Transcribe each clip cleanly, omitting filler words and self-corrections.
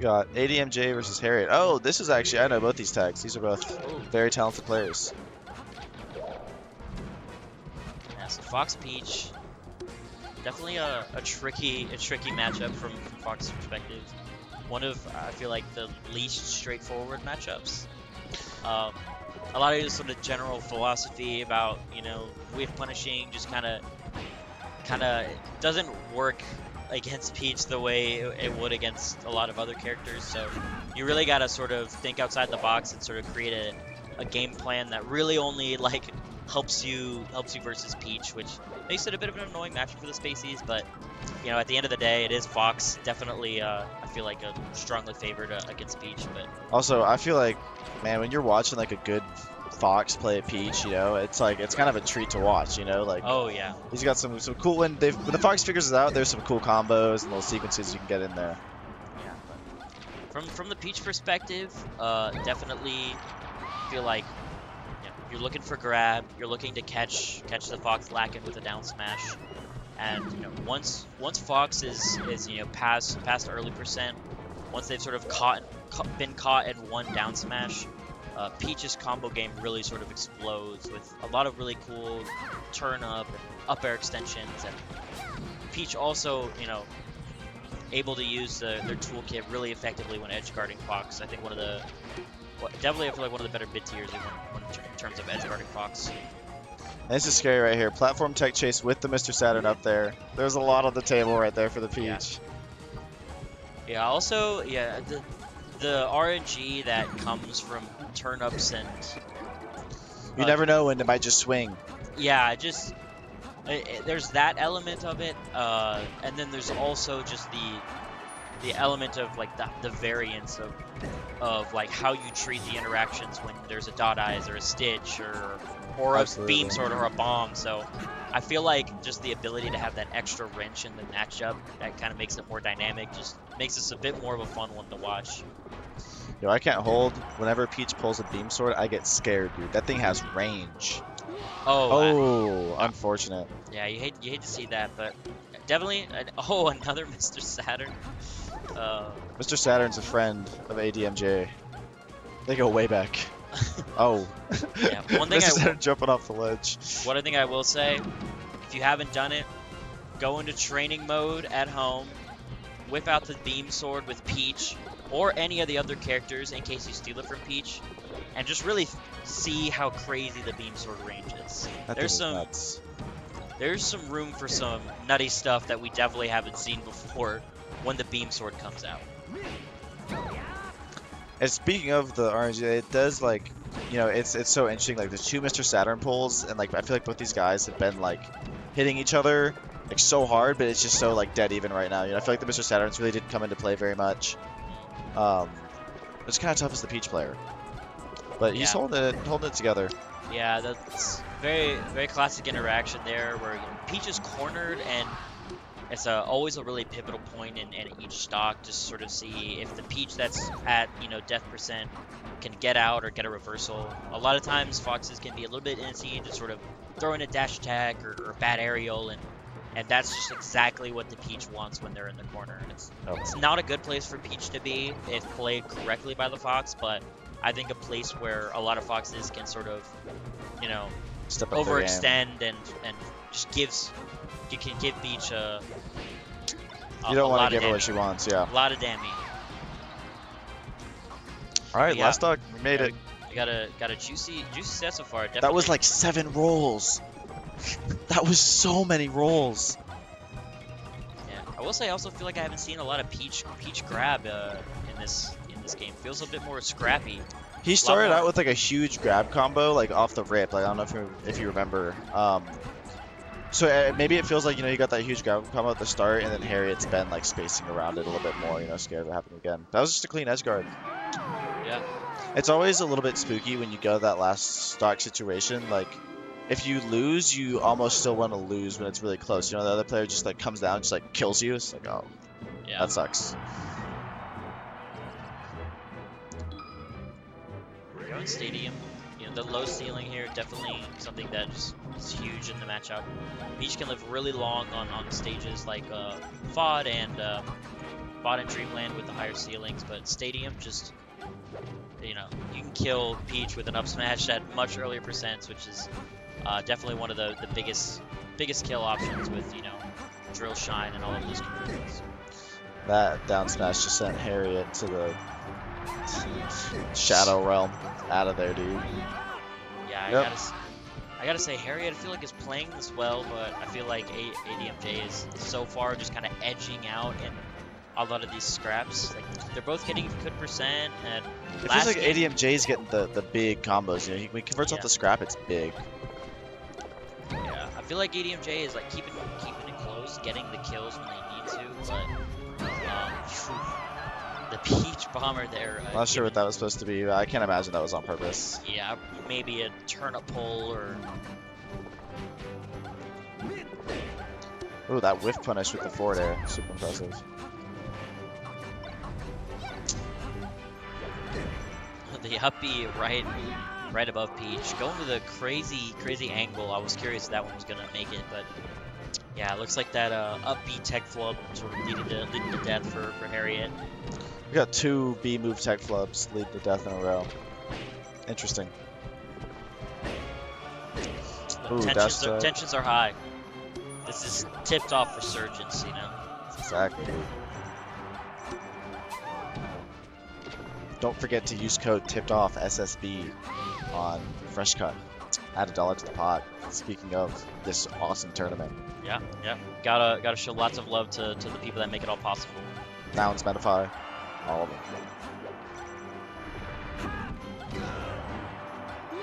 Got ADMJ versus Harriet. Oh, this is actually, I know both these tags. These are both very talented players. Yeah, so Fox Peach, definitely a tricky matchup from Fox's perspective. One of, I feel like, the least straightforward matchups. A lot of sort of general philosophy about, you know, wave punishing just kind of doesn't work against Peach the way it would against a lot of other characters. So you really got to sort of think outside the box and sort of create a game plan that really only like helps you versus Peach, which makes it a bit of an annoying matchup for the Spaceys. But you know, at the end of the day, it is Fox. Definitely, I feel like a strongly favored against Peach. But also, I feel like, man, when you're watching like a good Fox play a Peach, you know, it's like it's kind of a treat to watch, you know, like. Oh yeah. He's got some cool when the Fox figures it out. There's some cool combos and little sequences you can get in there. Yeah. But from the Peach perspective, definitely feel like you're looking for grab. You're looking to catch the Fox lacking with a down smash. And you know, once Fox is you know past early percent, once they've sort of been caught in one down smash, Peach's combo game really sort of explodes with a lot of really cool turn up and up air extensions. And Peach also, you know, able to use their toolkit really effectively when edge guarding Fox. I think definitely I feel like one of the better mid tiers in terms of edge guarding Fox. And this is scary right here. Platform tech chase with the Mr. Saturn up there. There's a lot on the table right there for the Peach. Yeah. Also, yeah, the RNG that comes from turn-ups and you never know when it might just swing. Yeah, just there's that element of it, and then there's also just the element of like the variance of like how you treat the interactions when there's a dot eyes or a stitch or a beam sword or a bomb. So I feel like just the ability to have that extra wrench in the matchup, that kind of makes it more dynamic, just makes this a bit more of a fun one to watch. Yo, I can't hold. Whenever Peach pulls a beam sword, I get scared, dude. That thing has range. Oh, unfortunate. Yeah, you hate to see that, but definitely. Another Mr. Saturn. Mr. Saturn's a friend of ADMJ. They go way back. Oh. Yeah, one thing Mr. Saturn jumping off the ledge. One thing I will say, if you haven't done it, go into training mode at home, whip out the beam sword with Peach or any of the other characters in case you steal it from Peach, and just really see how crazy the beam sword range is. There's some room for some nutty stuff that we definitely haven't seen before when the beam sword comes out. And speaking of the RNG, it does like, you know, it's so interesting. Like there's two Mr. Saturn pulls, and like I feel like both these guys have been like hitting each other like so hard, but it's just so like dead even right now. You know, I feel like the Mr. Saturns really didn't come into play very much. It's kind of tough as the Peach player, but he's holding it together. Yeah, that's very very classic interaction there, where you know, Peach is cornered, and it's always a really pivotal point in each stock to sort of see if the Peach that's at, you know, death percent can get out or get a reversal. A lot of times Foxes can be a little bit antsy, just sort of throw in a dash attack or bad aerial, and that's just exactly what the Peach wants when they're in the corner. And it's not a good place for Peach to be if played correctly by the Fox, but I think a place where a lot of Foxes can sort of, you know, overextend and just can give Peach a you don't want to give her what she wants, yeah. A lot of damage. All right, last stock, we made it. We got a juicy set so far. Definitely. That was like 7 rolls. That was so many rolls. Yeah, I will say I also feel like I haven't seen a lot of Peach grab in this game. Feels a bit more scrappy. He started out with like a huge grab combo like off the rip. Like I don't know if you remember. So maybe it feels like, you know, you got that huge grab combo at the start, and then Harriet's been like spacing around it a little bit more, you know, scared of it happening again. That was just a clean edge guard. Yeah. It's always a little bit spooky when you go to that last stock situation. Like, if you lose, you almost still want to lose when it's really close. You know, the other player just like comes down, just like kills you. It's like, oh, yeah, that sucks. Going Stadium, you know, the low ceiling here definitely something that is huge in the matchup. Peach can live really long on stages like FOD and bought in Dreamland with the higher ceilings, but Stadium just, you know, you can kill Peach with an up smash at much earlier percents, which is definitely one of the biggest kill options with, you know, Drill Shine and all of those conversions. That down smash just sent Harriet to the Shadow Realm. Out of there, dude. Yeah, Yep. I gotta say, Harriet, I feel like is playing this well, but I feel like ADMJ is so far just kind of edging out in a lot of these scraps. Like, they're both getting good percent, and It last feels like game, ADMJ's getting the big combos. You know, when he converts off Yeah. the scrap, it's big. yeah, I feel like ADMJ is like keeping it close, getting the kills when they need to, but phew, the Peach Bomber there. Not sure what that was supposed to be. But I can't imagine that was on purpose. Yeah, maybe a turnip pull or. Ooh, that whiff punish with the forward air. Super impressive. The up B right above Peach, going with a crazy angle. I was curious if that one was gonna make it, but yeah, it looks like that up B tech flub sort of leading to death for Harriet. We got 2 B move tech flubs leading to death in a row. Interesting. Ooh, Tensions are high. This is tipped off resurgence, you know. Exactly. Don't forget to use code tipped off SSB on Fresh Cut. Add $1 to the pot. Speaking of this awesome tournament. Yeah. Gotta show lots of love to the people that make it all possible. Nouns, Metafy, all of them.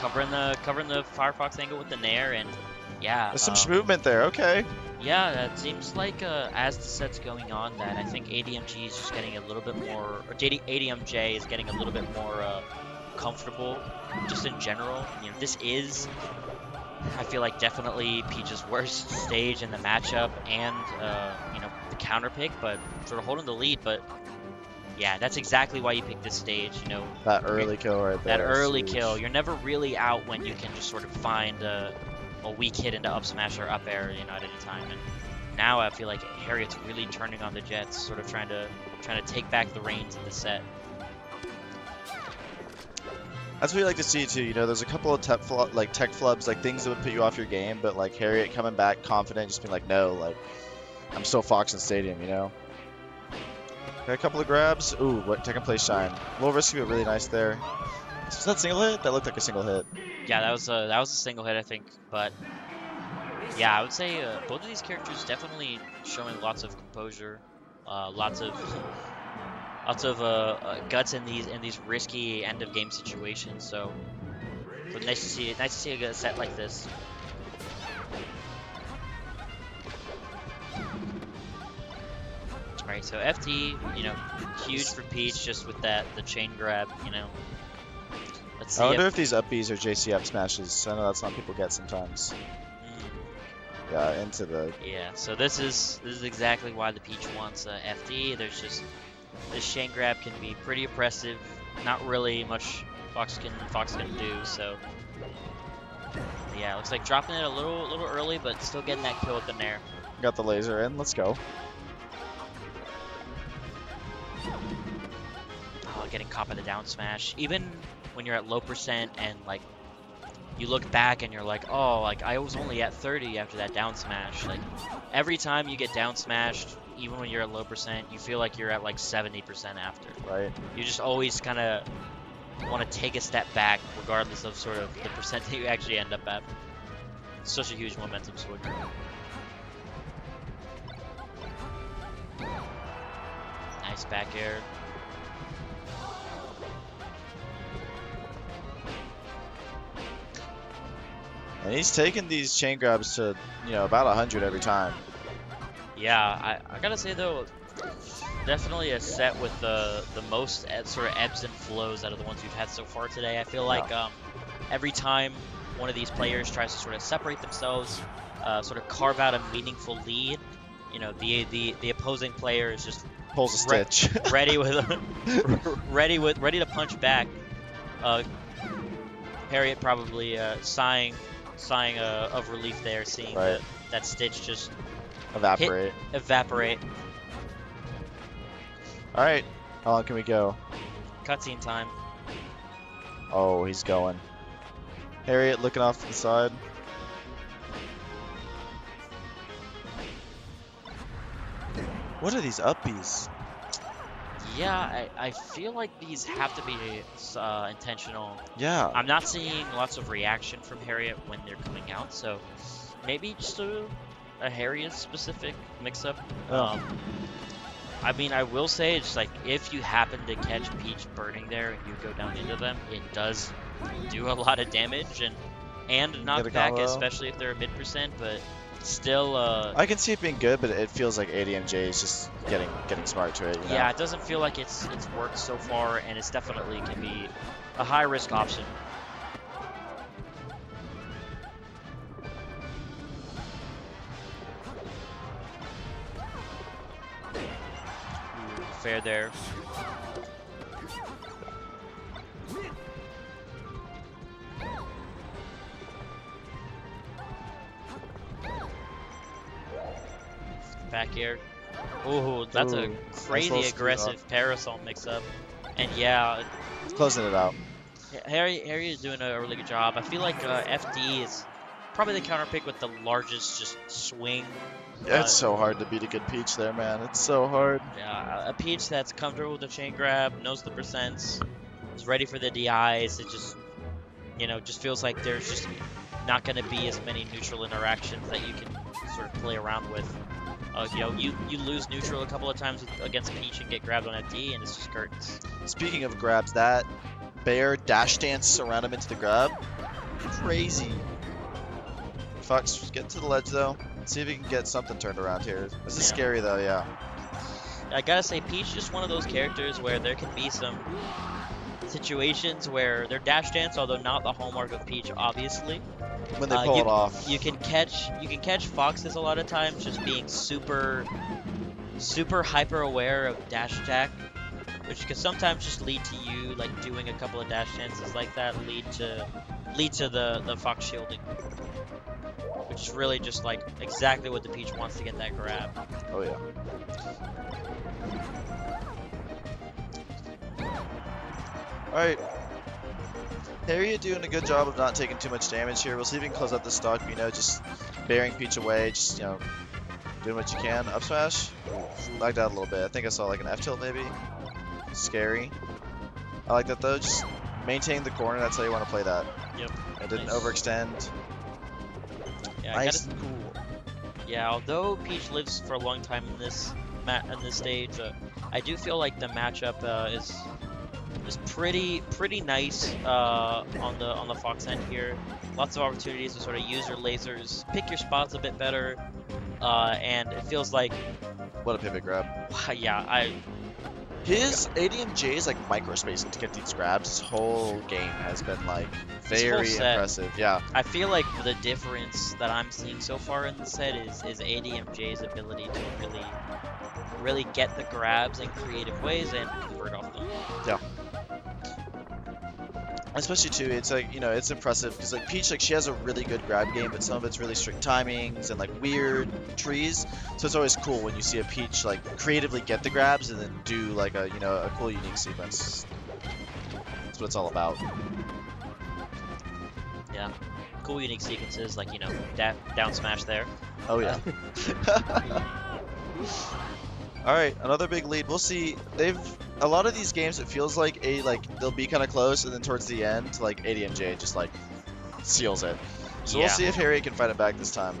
Covering the Firefox angle with the Nair, and yeah. There's some movement there, okay. Yeah, it seems like as the set's going on, that I think ADMG is just getting a little bit more, or ADMJ is getting a little bit more comfortable, just in general. You know, this is, I feel like, definitely Peach's worst stage in the matchup, and you know, the counter pick, but sort of holding the lead. But yeah, that's exactly why you pick this stage. You know, That early kill right there. that early huge. kill. You're never really out when you can just sort of find a weak hit into up smash or up air, you know, at any time. And now I feel like Harriet's really turning on the jets, sort of trying to take back the reins of the set. That's what you like to see too. You know, there's a couple of tech flubs, like things that would put you off your game, but like Harriet coming back confident, just being like, no, like I'm still Fox in Stadium, you know. Got a couple of grabs. Ooh, what taking place shine. A little risky, but really nice there. Was that single hit? That looked like a single hit. Yeah, that was a single hit, I think. But yeah, I would say both of these characters definitely showing lots of composure, lots of guts in these risky end of game situations. So, but nice to see a good set like this. All right, so FT, you know, huge for Peach just with the chain grab, you know. Let's see. I wonder if these up Bs are JCF smashes. I know that's not people get sometimes. Yeah, into the. Yeah, so this is exactly why the Peach wants FD. There's just this chain grab can be pretty oppressive. Not really much Fox can do. So yeah, looks like dropping it a little early, but still getting that kill with the Nair. Got the laser in. Let's go. Oh, getting caught by the down smash. Even when you're at low percent and like you look back and you're like, oh, like I was only at 30 after that down smash. Like every time you get down smashed, even when you're at low percent, you feel like you're at like 70% after. Right. You just always kind of want to take a step back, regardless of sort of the percent that you actually end up at. It's such a huge momentum swing. Nice back air. And he's taking these chain grabs to, you know, about 100 every time. Yeah, I gotta say though, definitely a set with the most sort of ebbs and flows out of the ones we've had so far today. I feel like every time one of these players tries to sort of separate themselves, sort of carve out a meaningful lead, you know, the opposing player is just pulls a stitch, ready to punch back. Harriet probably sighing of relief there, seeing that stitch just evaporate. Evaporate. All right, how long can we go? Cutscene time. Oh, he's going. Harriet looking off to the side. What are these upbees? Yeah, I feel like these have to be intentional. Yeah. I'm not seeing lots of reaction from Harriet when they're coming out, so maybe just a Harriet specific mix-up. Oh. I mean, I will say, it's like if you happen to catch Peach burning there and you go down into them, it does do a lot of damage and Get a knockback, combo. especially if they're a mid-percent, but still, I can see it being good, but it feels like ADMJ is just getting smart to it. You know? yeah, it doesn't feel like it's worked so far, and it's definitely can be a high-risk option. Fair there. Back air. Ooh, that's a Ooh, crazy nice little aggressive parasol mix-up. And yeah, closing it out. Harry is doing a really good job. I feel like FD is probably the counter pick with the largest just swing. It's so hard to beat a good Peach there, man. It's so hard. Yeah, a Peach that's comfortable with the chain grab, knows the percents, is ready for the DIs. It just, just feels like there's just not going to be as many neutral interactions that you can sort of play around with. You lose neutral a couple of times against Peach and get grabbed on FD, and it's just curtains. Speaking of grabs, that bear dash dance around him into the grab, crazy. Fox, get to the ledge though. See if he can get something turned around here. This is scary though, yeah. I gotta say, Peach is just one of those characters where there can be some situations where their dash dance, although not the hallmark of Peach, obviously. When they pull it off. You can catch Foxes a lot of times just being super hyper aware of dash attack, which can sometimes just lead to you like doing a couple of dash dances like that, lead to the Fox shielding. Which is really just like exactly what the Peach wants to get that grab. Oh yeah. Alright. Harriet doing a good job of not taking too much damage here. We'll see if we can close out the stock, just bearing Peach away, just, doing what you can. Up smash. Lagged out a little bit. I think I saw like an F tilt maybe. Scary. I like that though. Just maintain the corner. That's how you want to play that. Yep. It didn't Nice. overextend. Yeah, Nice and cool. Yeah, although Peach lives for a long time in this stage, I do feel like the matchup is pretty nice on the Fox end here. Lots of opportunities to sort of use your lasers, pick your spots a bit better, and it feels like What a pivot grab. yeah, His ADMJ is like microspacing to get these grabs. His whole game has been like very impressive. Yeah. I feel like the difference that I'm seeing so far in the set is ADMJ's ability to really get the grabs in creative ways and convert off them. Yeah. Especially too, it's like, it's impressive because like Peach, like she has a really good grab game, but some of it's really strict timings and like weird trees. So it's always cool when you see a Peach like creatively get the grabs and then do like a a cool unique sequence. That's what it's all about. Yeah, cool unique sequences like down smash there. Oh yeah. All right, another big lead. We'll see. A lot of these games, it feels like they'll be kind of close, and then towards the end, like ADMJ just like seals it. So we'll see if Harriet can fight it back this time.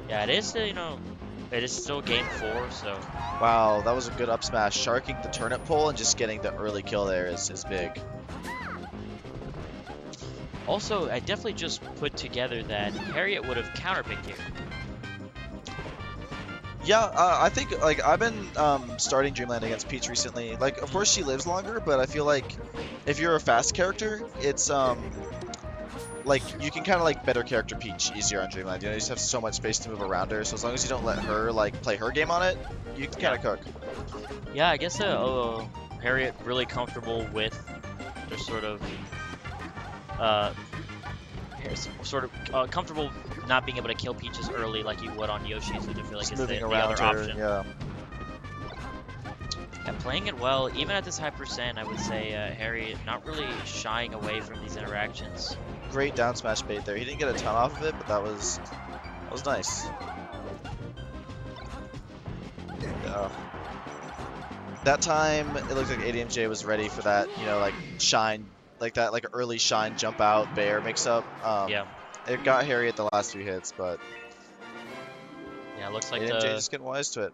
Yeah, it is. It is still game 4, so. Wow, that was a good up smash. Sharking the turnip pole and just getting the early kill there is big. Also, I definitely just put together that Harriet would have counterpicked here. Yeah, I think like I've been starting Dreamland against Peach recently. Like, of course she lives longer, but I feel like if you're a fast character, it's like you can kind of like better character Peach easier on Dreamland. You just have so much space to move around her. So as long as you don't let her like play her game on it, you can kind of cook. Yeah, I guess Harriet really comfortable with their comfortable not being able to kill Peaches early like you would on Yoshi's, which I feel like is the other option. Yeah. Yeah, playing it well, even at this high percent, I would say Harriet not really shying away from these interactions. Great down smash bait there. He didn't get a ton off of it, but that was nice. That time, it looked like ADMJ was ready for that, you know, like shine, like that, like early shine jump out bear mix up. Yeah. It got Harriet the last few hits, but Yeah, looks like ADMJ the just getting wise to it.